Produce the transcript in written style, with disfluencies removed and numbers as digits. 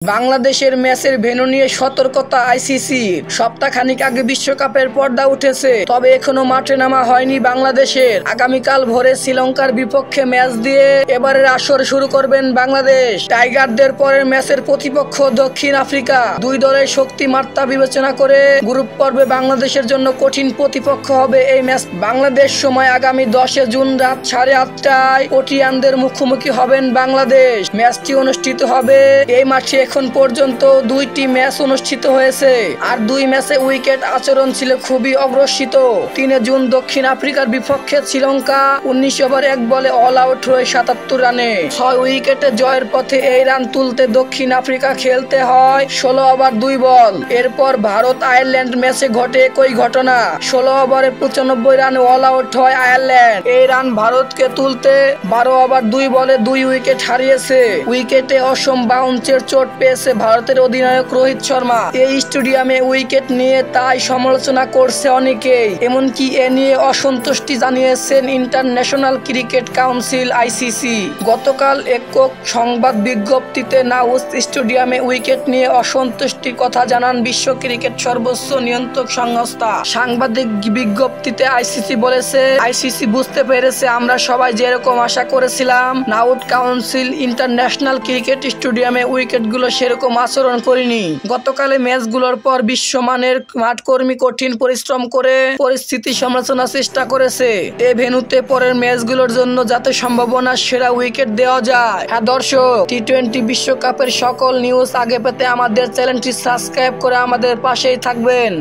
বাংলাদেশের ম্যাচের ভেন্যু নিয়ে সতর্কতা আইসিসির। সপ্তাহখানেক আগে বিশ্বকাপের পর্দা উঠেছে, তবে এখনো মাঠে নামা হয়নি বাংলাদেশের। আগামীকাল ভোরে শ্রীলঙ্কার বিপক্ষে ম্যাচ দিয়ে এবারের আসর শুরু করবেন বাংলাদেশ। টাইগারদের পরের ম্যাচের প্রতিপক্ষ দক্ষিণ আফ্রিকা। দুই দলের শক্তি মাত্রা বিবেচনা করে গ্রুপ পর্বে বাংলাদেশের জন্য কঠিন প্রতিপক্ষ হবে এই ম্যাচ। বাংলাদেশ সময় আগামী 10 জুন রাত 8:30টায় ওটিয়ানদের মুখোমুখি হবেন বাংলাদেশ। ম্যাচটি অনুষ্ঠিত হবে এই মাঠে। এখন পর্যন্ত 2টি ম্যাচ অনুষ্ঠিত হয়েছে, আর 2 ম্যাচে উইকেট আচরণ ছিল খুবই অগ্রসিত। 3 জুন দক্ষিণ আফ্রিকার বিপক্ষে শ্রীলঙ্কা 19 ওভার 1 বলে অল আউট হয়ে 77 রানে 6 উইকেটে জয়ের পথে। এই রান তুলতে দক্ষিণ আফ্রিকা খেলতে হয় 16 ওভার 2 বল। এরপর ভারত আয়ারল্যান্ড ম্যাচে ঘটে একই ঘটনা। 16 ওভারে 95 রানে অল আউট হয় আয়ারল্যান্ড। এই রান ভারতকে তুলতে 12 ওভার 2 বলে 2 উইকেট হারিয়েছে। উইকেটে অসম বাউন্সের চোট পেয়েছে ভারতের অধিনায়ক রোহিত শর্মা। এই স্টেডিয়ামে উইকেট নিয়ে তাই সমালোচনা করছে অনেকেই, এমনকি এ নিয়ে অসন্তুষ্টি জানিয়েছেন ইন্টারন্যাশনাল ক্রিকেট কাউন্সিল আইসিসি। গতকাল একক সংবাদ বিজ্ঞপ্তিতে নাউস স্টেডিয়ামে উইকেট নিয়ে অসন্তুষ্টির কথা জানান বিশ্ব ক্রিকেট সর্বোচ্চ নিয়ন্ত্রক সংস্থা। সাংবাদিক বিজ্ঞপ্তিতে আইসিসি বলেছে, আইসিসি বুঝতে পেরেছে আমরা সবাই যেরকম আশা করেছিলাম নাউট কাউন্সিল ইন্টারন্যাশনাল ক্রিকেট স্টেডিয়ামে উইকেটগুলো সেরকম আচরণ করিনি। গতকালে ম্যাচগুলোর পর বিশ্বমানের মাঠকর্মী কঠিন পরিশ্রম করে পরিস্থিতি সমালোচনার চেষ্টা করেছে এ ভেন্যুতে পরের ম্যাচগুলোর জন্য, যাতে সম্ভাবনা সেরা উইকেট দেওয়া যায়। হ্যাঁ দর্শক, টি-20 বিশ্বকাপের সকল নিউজ আগে পেতে আমাদের চ্যানেলটি সাবস্ক্রাইব করে আমাদের পাশেই থাকবেন।